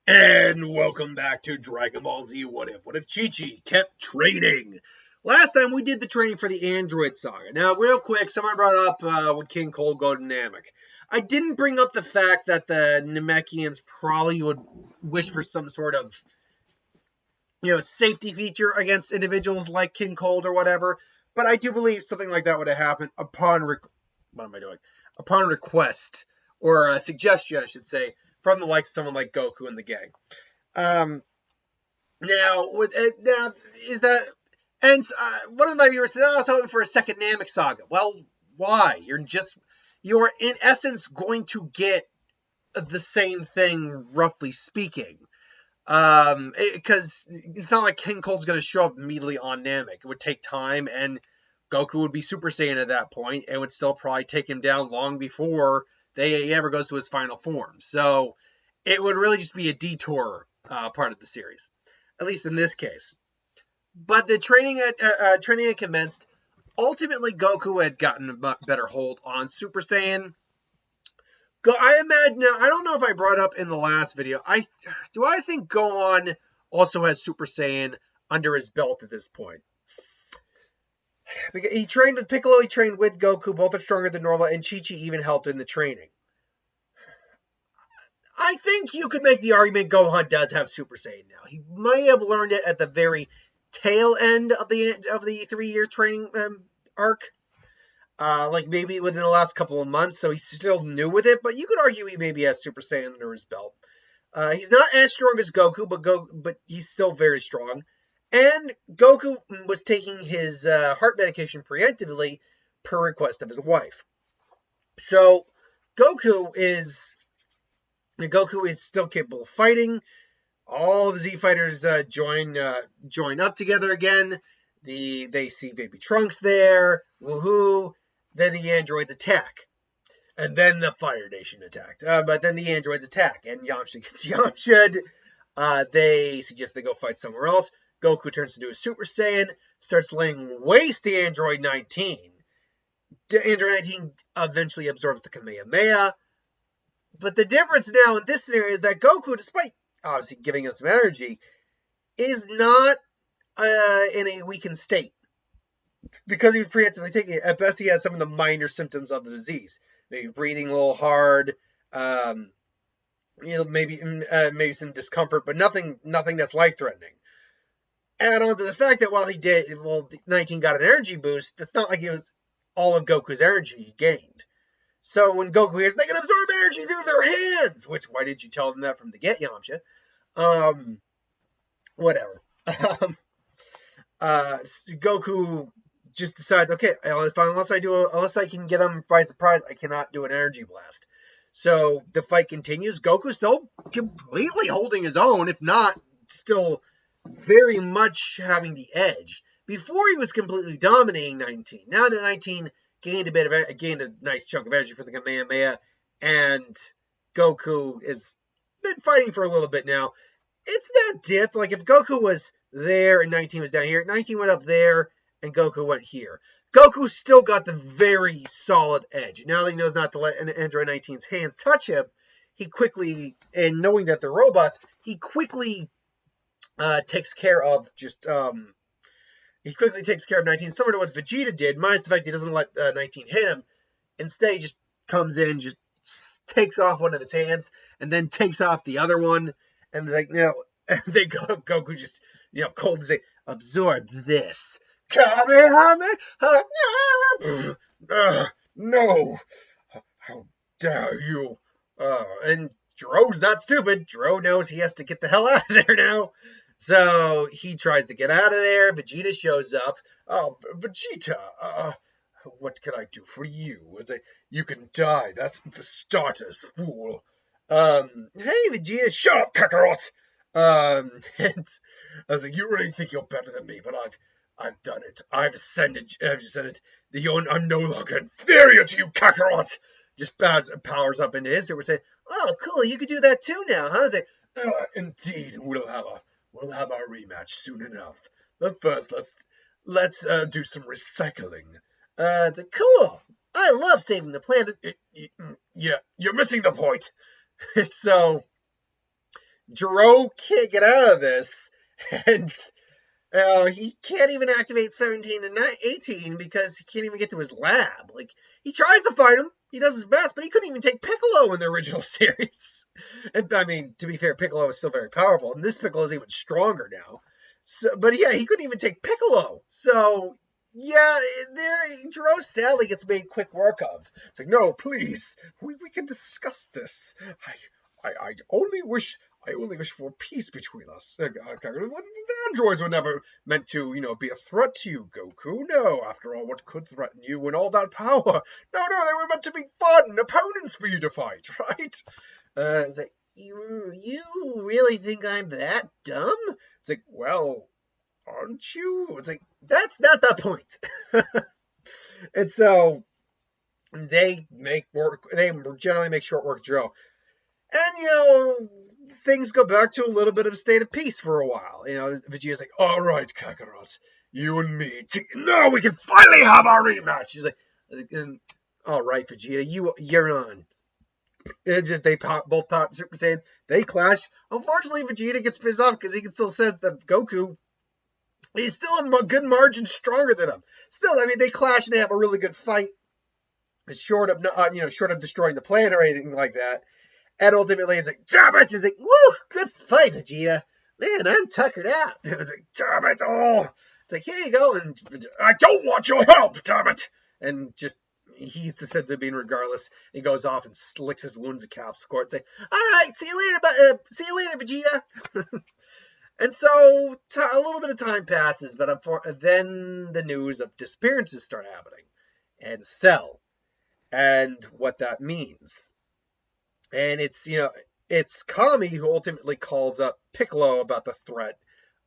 And welcome back to Dragon Ball Z What If? What if Chi-Chi kept training? Last time we did the training for the Android Saga. Now, real quick, someone brought up would King Cole go to Namek? I didn't bring up the fact that the Namekians probably would wish for some sort of, safety feature against individuals like King Cold or whatever. But I do believe something like that would have happened what am I doing? Upon request or a suggestion, I should say, from the likes of someone like Goku and the gang. Um, now is that and one of my viewers said, "Oh, I was hoping for a second Namek saga." Well, why? You're in essence going to get the same thing, roughly speaking. Because it's not like King Cold's going to show up immediately on Namek. It would take time, and Goku would be Super Saiyan at that point, and would still probably take him down long before he ever goes to his final form. So it would really just be a detour part of the series, at least in this case. But the training had commenced. Ultimately, Goku had gotten a better hold on Super Saiyan. I imagine now. I don't know if I brought up in the last video. I think Gohan also has Super Saiyan under his belt at this point. He trained with Piccolo. He trained with Goku. Both are stronger than normal, and Chi-Chi even helped in the training. I think you could make the argument Gohan does have Super Saiyan now. He may have learned it at the very tail end of the 3-year training arc. Like maybe within the last couple of months, so he's still new with it, but you could argue he maybe has Super Saiyan under his belt. He's not as strong as Goku, but he's still very strong. And Goku was taking his heart medication preemptively per request of his wife. So Goku is still capable of fighting. All the Z fighters join up together again. They see Baby Trunks there. Woohoo! Then the androids attack. And then the Fire Nation attacked. But then the androids attack. And Yamcha gets Yamcha'd. They suggest they go fight somewhere else. Goku turns into a Super Saiyan. Starts laying waste to Android 19. Android 19 eventually absorbs the Kamehameha. But the difference now in this scenario is that Goku, despite obviously giving us some energy, is not in a weakened state. Because he's preemptively taking it, at best he has some of the minor symptoms of the disease. Maybe breathing a little hard, maybe some discomfort, but nothing that's life-threatening. Add on to the fact that while 19 got an energy boost, that's not like it was all of Goku's energy he gained. So when Goku hears they can absorb energy through their hands, which why did you tell them that from the get, Yamcha? Whatever. Goku just decides, okay, unless I can get him by surprise, I cannot do an energy blast. So the fight continues. Goku's still completely holding his own, if not still very much having the edge. Before he was completely dominating 19. Now that 19 gained a nice chunk of energy for the Kamehameha, and Goku has been fighting for a little bit now. It's not dipped. Like if Goku was there and 19 was down here, 19 went up there and Goku went here. Goku still got the very solid edge. Now that he knows not to let Android 19's hands touch him, he quickly, and knowing that they're robots, he quickly takes care of 19, similar to what Vegeta did, minus the fact he doesn't let 19 hit him. Instead, he just comes in, just takes off one of his hands, and then takes off the other one. And Goku just, cold and say, absorb this. Kamehameha! No! How dare you? And Dro's not stupid. Dro knows he has to get the hell out of there now. So he tries to get out of there. Vegeta shows up. Oh, Vegeta, what can I do for you? It's like, you can die. That's for starters, fool. Hey, Vegeta, shut up, Kakarot! And I was like, you really think you're better than me, but I've done it. I've ascended. I'm no longer inferior to you, Kakarot! Just powers up into his. So we're saying, oh, cool, you could do that too now, huh? It's like, indeed, we'll have our rematch soon enough. But first, let's do some recycling. It's like, cool. I love saving the planet. Yeah, you're missing the point. So Jiro can't get out of this, and he can't even activate 17 and 18 because he can't even get to his lab. Like, he tries to fight him, he does his best, but he couldn't even take Piccolo in the original series. And I mean, to be fair, Piccolo is still very powerful, and this Piccolo is even stronger now. So, but yeah, he couldn't even take Piccolo. So yeah, Jiro sadly gets made quick work of. It's like, no, please, we can discuss this. I only wish for peace between us. The androids were never meant to, be a threat to you, Goku. No, after all, what could threaten you and all that power? No, they were meant to be fun opponents for you to fight, right? It's like, you really think I'm that dumb? It's like, well, aren't you? It's like, that's not the point. And so they generally make short work drill. And, things go back to a little bit of a state of peace for a while. Vegeta's like, all right, Kakarot, you and me. Now we can finally have our rematch. She's like, all right, Vegeta, you're on. It's just they both pop Super Saiyan. They clash. Unfortunately, Vegeta gets pissed off because he can still sense that Goku is still a good margin stronger than him. Still, I mean, they clash and they have a really good fight. Short of destroying the planet or anything like that. And ultimately, it's like, damn it! It's like, woo, good fight, Vegeta. Man, I'm tuckered out. It's like, damn it! Oh, it's like, here you go, and I don't want your help, damn it! And just he's the sense of being regardless. He goes off and licks his wounds at Cap's court. It's like, all right, see you later, Vegeta. And so a little bit of time passes, but then the news of disappearances start happening, and Cell, and what that means. And it's Kami who ultimately calls up Piccolo about the threat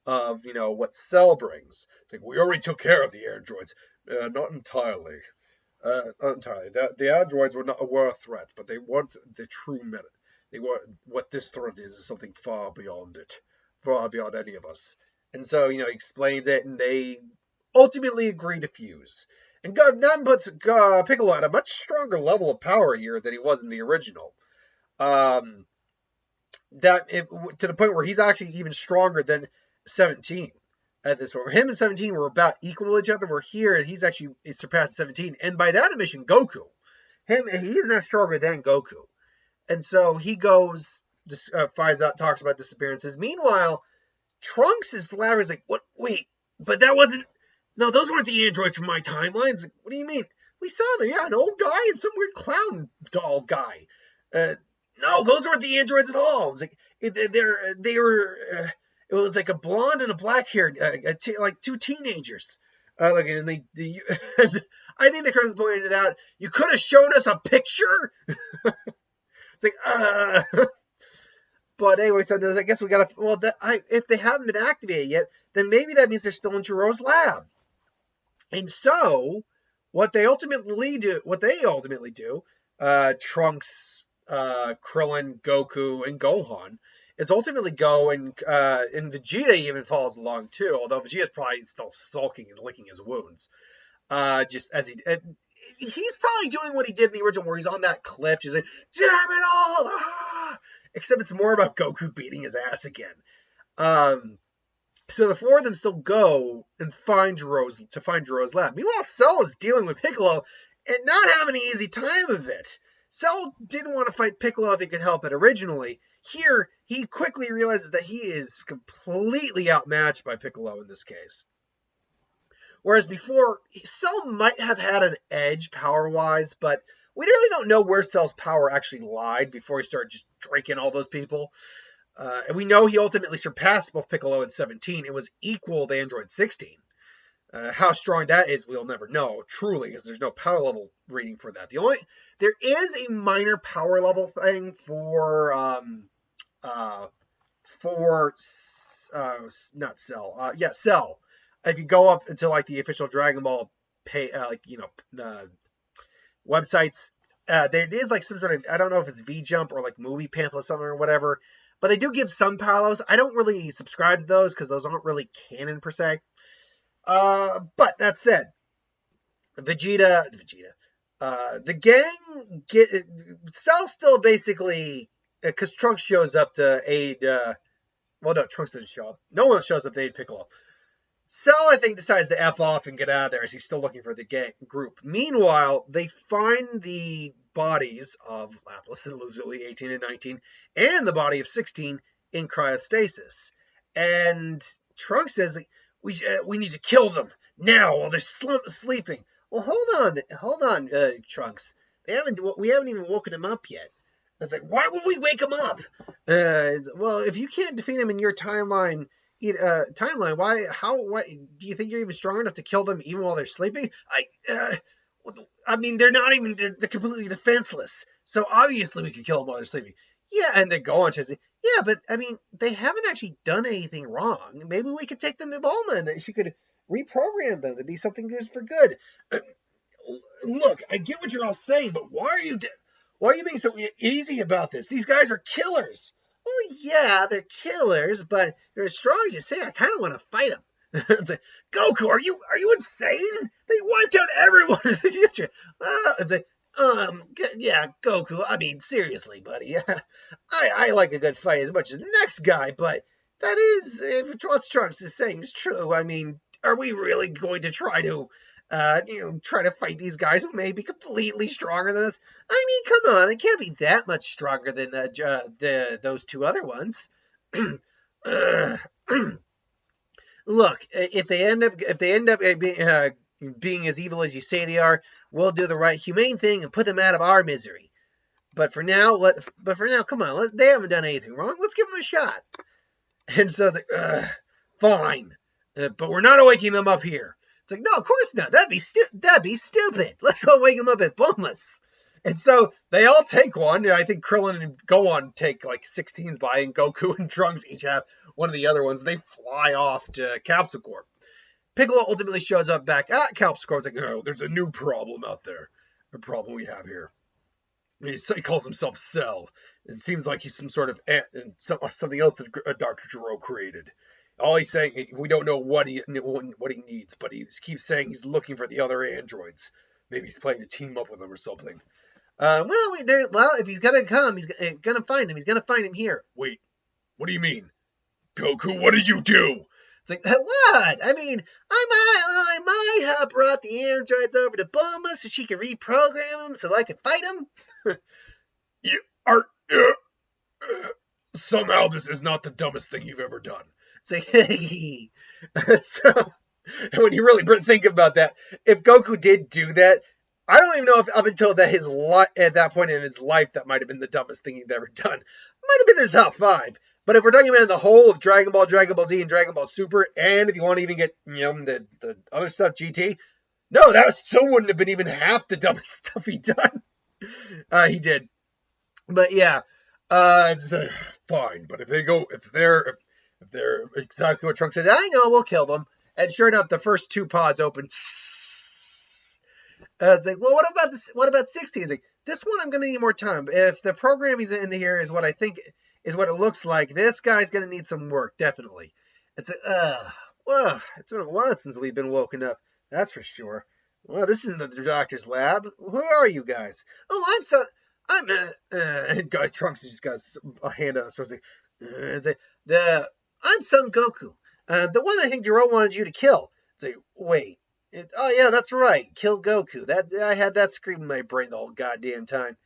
of, what Cell brings. It's like, we already took care of the androids. Not entirely. Not entirely. The androids were a threat, but they weren't the true minute. They were what this threat is something far beyond it, far beyond any of us. And so, he explains it, and they ultimately agree to fuse. And that puts Piccolo at a much stronger level of power here than he was in the original. To the point where he's actually even stronger than 17 at this point. Him and 17 were about equal to each other. We're here, and he's surpassed 17. And by that admission, Goku, he's now stronger than Goku. And so he goes, finds out, talks about disappearances. Meanwhile, Trunks is like, what? Wait, but that wasn't. No, those weren't the androids from my timeline. Like, what do you mean? We saw them. Yeah, an old guy and some weird clown doll guy. No, those weren't the androids at all. It was like they were. It was like a blonde and a black-haired, like two teenagers. And and I think the Chris pointed out, you could have shown us a picture. It's like, But anyway, so I guess we gotta. Well, if they haven't been activated yet, then maybe that means they're still in Jiro's lab. And so, what they ultimately do, Trunks, Krillin, Goku, and Gohan, is ultimately go and Vegeta even follows along too, although Vegeta's probably still sulking and licking his wounds. Just as he's probably doing what he did in the original, where he's on that cliff, just like, damn it all! Ah! Except it's more about Goku beating his ass again. So the four of them still go and find Jiro's lab. Meanwhile, Cell is dealing with Piccolo and not having an easy time of it. Cell didn't want to fight Piccolo if he could help it originally. Here, he quickly realizes that he is completely outmatched by Piccolo in this case. Whereas before, Cell might have had an edge power-wise, but we really don't know where Cell's power actually lied before he started just drinking all those people. And we know he ultimately surpassed both Piccolo and 17. It was equal to Android 16. How strong that is, we'll never know, truly, because there's no power level reading for that. There is a minor power level thing for not Cell. Cell. If you go up into like the official Dragon Ball websites, there is like some sort of, I don't know if it's V-Jump or like movie pamphlet something or whatever, but they do give some power levels. I don't really subscribe to those because those aren't really canon per se. But that said, the gang Cell still basically because Trunks shows up to aid. Well, no, Trunks doesn't show up. No one shows up to aid Piccolo. Cell, I think, decides to F off and get out of there as he's still looking for the group. Meanwhile, they find the bodies of Lapis and Lazuli, 18 and 19, and the body of 16 in cryostasis. And Trunks says, we need to kill them now while they're sleeping. Well, hold on, Trunks. We haven't even woken him up yet. It's like, why would we wake him up? Well, if you can't defeat him in your timeline, why do you think you're even strong enough to kill them even while they're sleeping? I mean, they're completely defenseless. So obviously we could kill them while they're sleeping. Yeah, and they go on to say, yeah, but I mean, they haven't actually done anything wrong. Maybe we could take them to Bulma and she could reprogram them to be something good for good. Look, I get what you're all saying, but why are you being so easy about this? These guys are killers. Well, yeah, they're killers, but they're as strong as you say. I kind of want to fight them. It's like, Goku, are you insane? They wiped out everyone in the future. It's like, yeah, Goku. I mean, seriously, buddy. I like a good fight as much as the next guy, but that is, if what Trunks is saying is true. I mean, are we really going to try to fight these guys who may be completely stronger than us? I mean, come on, they can't be that much stronger than those two other ones. Look, if they end up being as evil as you say they are, we'll do the right humane thing and put them out of our misery. But for now, come on, they haven't done anything wrong. Let's give them a shot. And so it's like, fine, but we're not waking them up here. It's like, no, of course not. That'd be stupid. Let's go wake them up at Bulma's. And so they all take one. I think Krillin and Gohan take like 16s by, and Goku and Trunks each have one of the other ones. They fly off to Capsule Corp. Piccolo ultimately shows up back at Capsule Corp. It's like, oh, there's a new problem out there. The problem we have here. He calls himself Cell. It seems like he's some sort of something else that Dr. Gero created. All he's saying, we don't know what he needs, but he keeps saying he's looking for the other androids. Maybe he's planning to team up with them or something. If he's gonna come, he's gonna find him. He's gonna find him here. Wait, what do you mean, Goku? What did you do? It's like, what? I mean, I might have brought the androids over to Bulma so she can reprogram them so I can fight them. Somehow this is not the dumbest thing you've ever done. It's like, hey. So, when you really think about that, if Goku did do that, I don't even know if up until that at that point in his life, that might have been the dumbest thing he'd ever done. Might have been in the top 5. But if we're talking about the whole of Dragon Ball, Dragon Ball Z, and Dragon Ball Super, and if you want to even get, the other stuff, GT, no, that still wouldn't have been even half the dumbest stuff he'd done. He did. But yeah, it's fine. But if they're exactly what Trunks says, I know, we'll kill them. And sure enough, the first 2 pods open. It's like, well, what about 60? It's like, this one I'm going to need more time. If the program he's in here is what I think is what it looks like, this guy's going to need some work, definitely. It's like, it's been a while since we've been woken up. That's for sure. Well, this isn't the doctor's lab. Who are you guys? Oh, Trunks just got a hand out, so it's like, I'm Son Goku, the one I think Gero wanted you to kill. It's like, wait. Oh yeah, that's right. Kill Goku. I had that scream in my brain the whole goddamn time.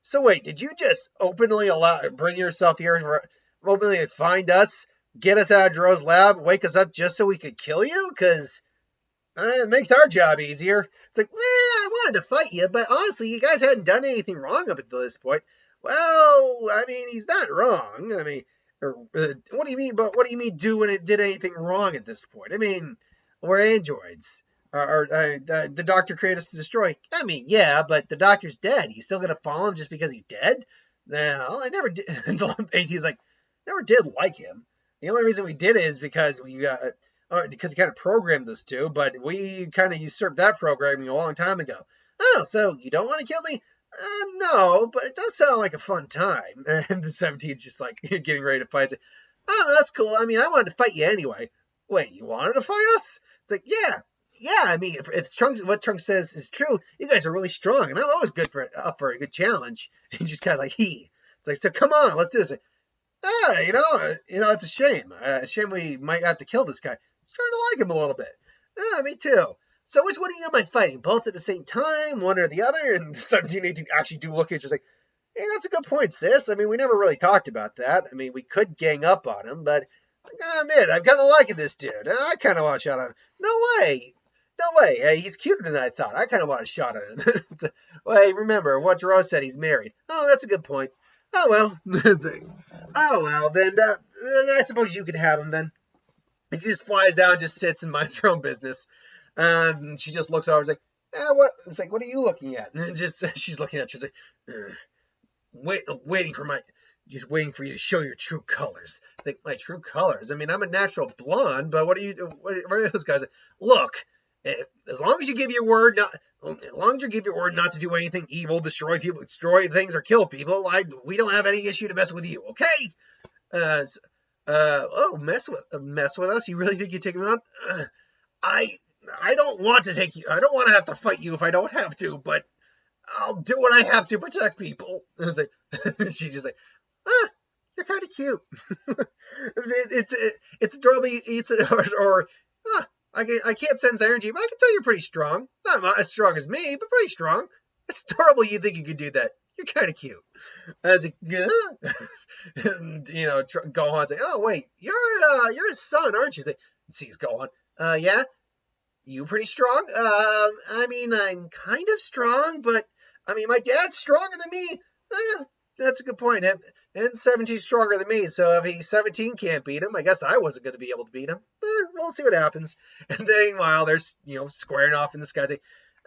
So wait, did you just openly bring yourself here openly find us, get us out of Gero's lab, wake us up just so we could kill you? Because it makes our job easier. It's like, I wanted to fight you, but honestly, you guys hadn't done anything wrong up until this point. Well, I mean, he's not wrong. I mean, what do you mean? But what do you mean do when it did anything wrong at this point? I mean, we're androids. The doctor created us to destroy. I mean, yeah, but the doctor's dead. He's still gonna follow him just because he's dead? No, I never did. He's like, never did like him. The only reason we did it is because because he kind of programmed us to, but we kind of usurped that programming a long time ago. Oh, so you don't want to kill me? No, but it does sound like a fun time. And the 17's just like getting ready to fight. Like, oh, that's cool. I mean, I wanted to fight you anyway. Wait, you wanted to fight us? It's like, yeah. I mean, if what Trunks says is true, you guys are really strong, and I'm always up for a good challenge. And just kind of like, It's like, so come on, let's do this. It's a shame. A shame we might have to kill this guy. I'm starting to like him a little bit. Me too. So which one of you am I fighting? Both at the same time, one or the other? And 17, 18 actually do look at each other like, hey, that's a good point, sis. I mean, we never really talked about that. I mean, we could gang up on him, but I gotta admit, I'm kind of liking this dude. I kind of want a shot at him. No way. No way. Hey, he's cuter than I thought. I kind of want a shot at him. Well, hey, remember what Jerome said. He's married. Oh, that's a good point. Oh, well. Then I suppose you could have him then. And she just flies out, just sits and minds her own business. She just looks over and is like, what? It's like, what are you looking at? And she's looking at it. She's like, waiting for you to show your true colors. It's like, my true colors? I mean, I'm a natural blonde, but what are those guys? Look, as long as you give your word not to do anything evil, destroy people, destroy things, or kill people, we don't have any issue to mess with you, okay? Mess with us? You really think you take him out? I don't want to take you. I don't want to have to fight you if I don't have to, but I'll do what I have to protect people. And it's like, she's just like, you're kind of cute. It's adorably, I can't sense energy, but I can tell you're pretty strong. Not as strong as me, but pretty strong. It's adorable you think you could do that. You're kind of cute. And I was like, yeah. And, Gohan's like, oh, wait, you're his son, aren't you? Sees Gohan. Yeah? You pretty strong? I mean, I'm kind of strong, but, I mean, my dad's stronger than me. That's a good point. And 17's stronger than me, so if he's 17 can't beat him, I guess I wasn't going to be able to beat him. We'll see what happens. And then, while they're, squaring off in the sky,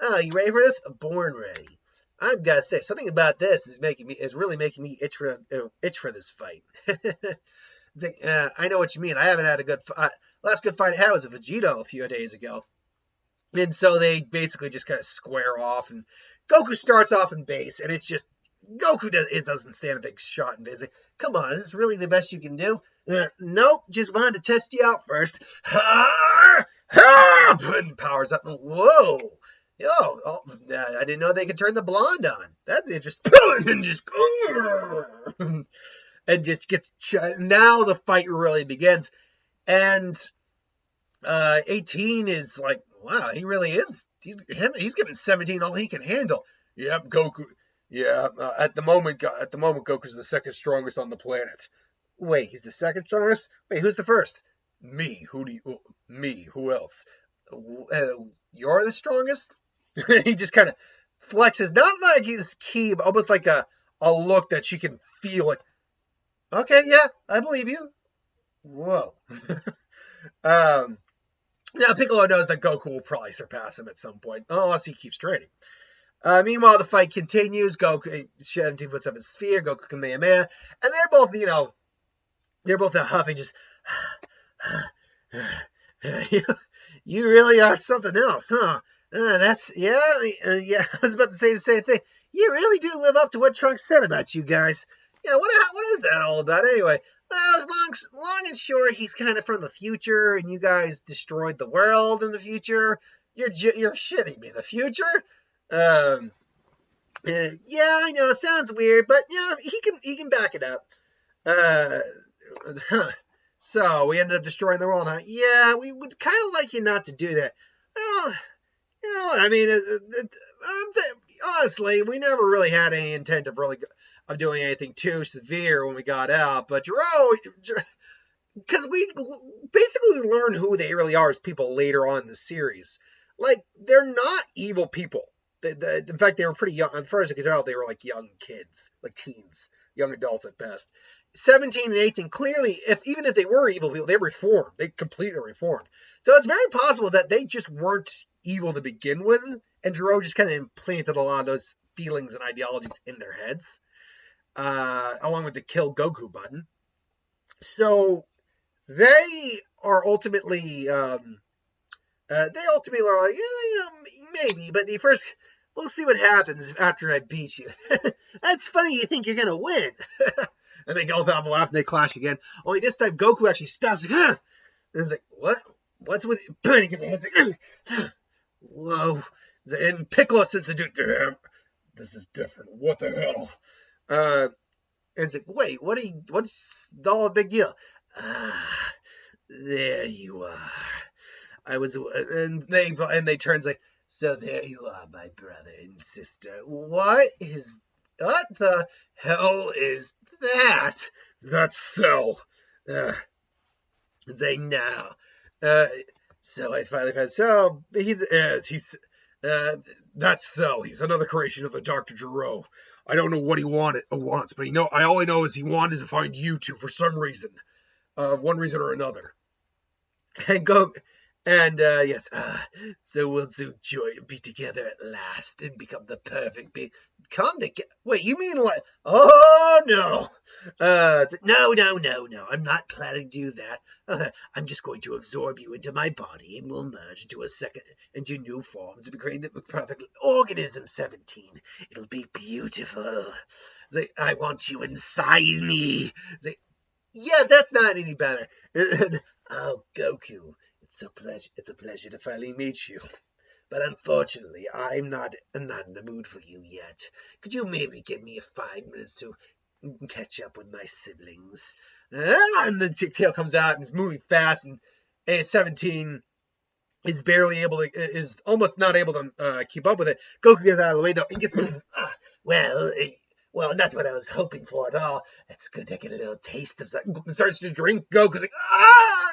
oh, you ready for this? Born ready. I've got to say, something about this is really making me itch for this fight. It's like, I know what you mean. I haven't had a good fight. Last good fight I had was a Vegito a few days ago. And so they basically just kind of square off, and Goku starts off in base, and it's just, Goku doesn't stand a big shot in base. Like, come on, is this really the best you can do? Nope, just wanted to test you out first. And powers up. Whoa. I didn't know they could turn the blonde on. That's interesting. And just gets now the fight really begins. And 18 is like, wow, he really is. He's giving 17 all he can handle. Yep, Goku. Yeah, at the moment, Goku's the second strongest on the planet. Wait, he's the second strongest? Wait, who's the first? Me. Me. Who else? You're the strongest? He just kind of flexes, not like he's key, but almost like a look that she can feel it. Okay, yeah, I believe you. Whoa. Now Piccolo knows that Goku will probably surpass him at some point, unless he keeps training. Meanwhile, the fight continues. Goku, 17 puts up his sphere. Goku Kamehameha, and they're both huffing, just. You really are something else, huh? Yeah. I was about to say the same thing. You really do live up to what Trunks said about you guys. Yeah, what is that all about anyway? Well, long and short, he's kind of from the future, and you guys destroyed the world in the future. You're shitting me. The future? Yeah, I know, it sounds weird, but he can back it up. So we ended up destroying the world, huh? Yeah, we would kind of like you not to do that. Well, I mean, honestly, we never really had any intent of doing anything too severe when we got out. But because we learn who they really are as people later on in the series. Like, they're not evil people. In fact, they were pretty young. As far as I could tell, they were like young kids, like teens, young adults at best. 17 and 18, clearly, even if they were evil people, they reformed. They completely reformed. So it's very possible that they just weren't evil to begin with, and Gero just kind of implanted a lot of those feelings and ideologies in their heads, along with the kill Goku button. So they are ultimately, are like, maybe, but we'll see what happens after I beat you. That's funny, you think you're going to win. And they go off a laugh and they clash again. Only this time Goku actually stops. Like, and it's like, what? What's with it? And he gets a head like, whoa. And Piccolo sends the dude to him. This is different. What the hell? And it's like, wait, what's all the big deal? Ah, there you are. I was, and they turns like, so there you are, my brother and sister. What the hell is that? That's so. It's like, no. Uh, so I finally found, so uh, that's so. He's another creation of the Dr. Giro. I don't know what he wants, but I only know is he wanted to find you two for some reason, one reason or another. And go, and yes, so we'll soon be together at last and become the perfect being. Come together. Wait, you mean like? Oh no. No. I'm not planning to do that. I'm just going to absorb you into my body, and we'll merge into new forms and create the perfect organism. 17. It'll be beautiful. It's like, I want you inside me. It's like, yeah, that's not any better. Oh, Goku, it's a pleasure to finally meet you. But unfortunately, I'm not in the mood for you yet. Could you maybe give me 5 minutes to catch up with my siblings? And the tail comes out and is moving fast, and A17 is almost not able to keep up with it. Goku gets out of the way though and gets well. Well, not what I was hoping for at all. It's good to get a little taste of something. Starts to drink. Goku's like, ah!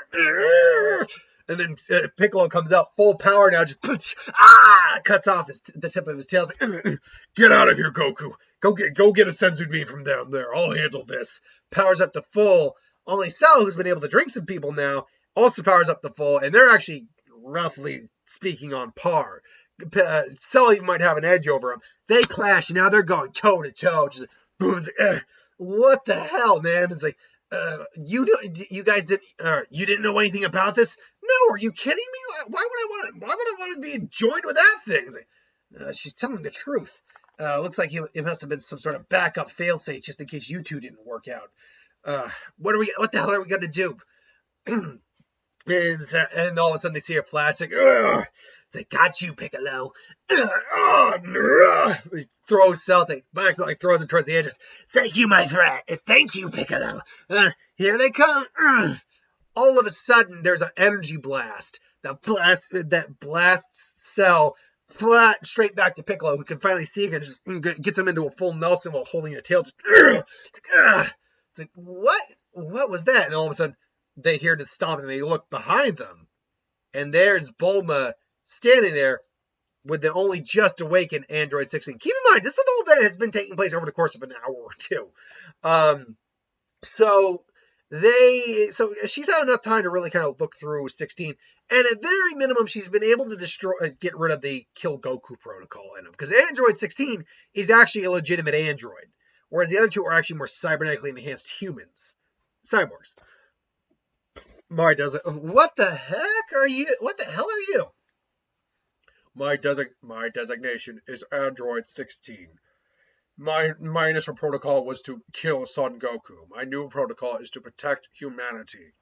And then Piccolo comes out full power now, just cuts off the tip of his tail. Like, get out of here, Goku. Go get a senzu bean from down there. I'll handle this. Powers up to full. Only Cell, who's been able to drink some people now, also powers up to full, and they're actually roughly speaking on par. Cell even might have an edge over him. They clash, and now they're going toe to toe. Just boom. It's like, what the hell, man? It's like, you guys didn't know anything about this? No, are you kidding me? Why would I want to be joined with that thing? It's like, she's telling the truth. Looks like it must have been some sort of backup failsafe just in case you two didn't work out. What the hell are we gonna do? And all of a sudden they see a flash, like, ugh! It's like, got you, Piccolo. He throws Cell, like throws him towards the edges. Thank you, my friend. Thank you, Piccolo. Here they come. All of a sudden, there's an energy blast. That blasts Cell flat straight back to Piccolo, who can finally see it and just gets him into a full Nelson while holding the tail. Just, it's like, what? What was that? And all of a sudden, they hear the stomp and they look behind them, and there's Bulma standing there with the only just awakened Android 16. Keep in mind, this is all that has been taking place over the course of an hour or two. So she's had enough time to really kind of look through 16, and at very minimum, she's been able to get rid of the Kill Goku protocol in him, because Android 16 is actually a legitimate android, whereas the other two are actually more cybernetically enhanced humans, cyborgs. Mari does it. What the heck are you? What the hell are you? My designation is Android 16. My initial protocol was to kill Son Goku. My new protocol is to protect humanity.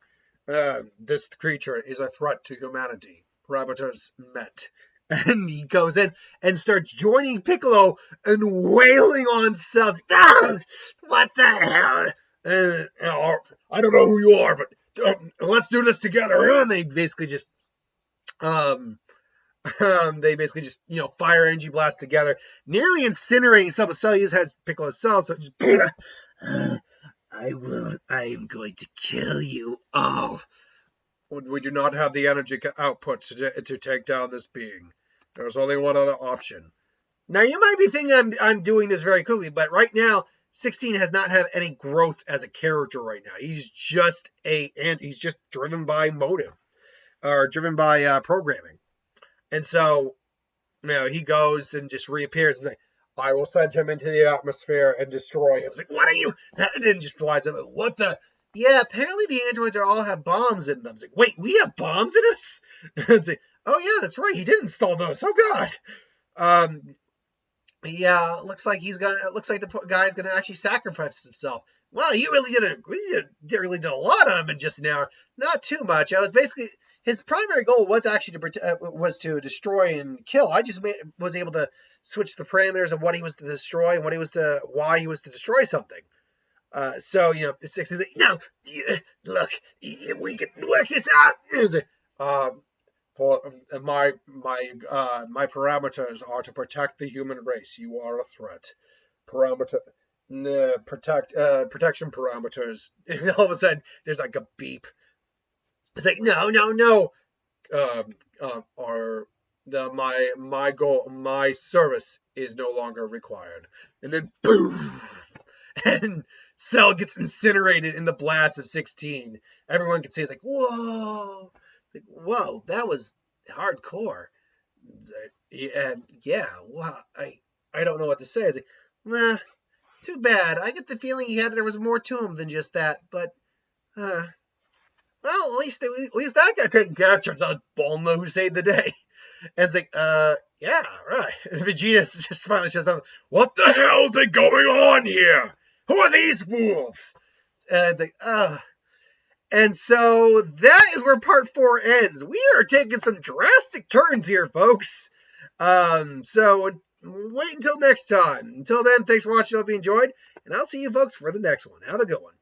This creature is a threat to humanity. Parameters met. And he goes in and starts joining Piccolo and wailing on stuff. What the hell? I don't know who you are, but let's do this together. And they basically just fire energy blasts together, nearly incinerating some of Cellulose heads Piccolo's cells. So just I am going to kill you all. We do not have the energy output to take down this being. There's only one other option. Now you might be thinking I'm doing this very quickly, but right now 16 has not had any growth as a character right now. He's just driven by motive, or driven by programming. And so, he goes and just reappears and says, I will send him into the atmosphere and destroy him. It's like, what are you? And then just flies up. What the? Yeah, apparently the androids all have bombs in them. It's like, wait, we have bombs in us? It's like, oh yeah, that's right. He did install those. Oh God. Yeah, looks like the guy's gonna actually sacrifice himself. Well, you really did a lot on him just now. Not too much. I was basically, his primary goal was actually to destroy and kill. I just was able to switch the parameters of what he was to destroy and why he was to destroy something. So Six is like, no, look, we can work this out. He's like, for my parameters are to protect the human race. You are a threat. Parameter, protection parameters. And all of a sudden, there's like a beep. It's like, no, no, no. Our my goal, my service is no longer required. And then boom, and Cell gets incinerated in the blast of 16. Everyone can see it's like, whoa, like, whoa, that was hardcore. And yeah, wow, I don't know what to say. It's like, nah, it's too bad. I get the feeling there was more to him than just that. But well, at least that got taken care of. Turns out Bulma who saved the day. And it's like, yeah, right. And Vegeta just finally shows up. What the hell is going on here? Who are these fools? And it's like, And so that is where part 4 ends. We are taking some drastic turns here, folks. So wait until next time. Until then, thanks for watching. I hope you enjoyed. And I'll see you folks for the next one. Have a good one.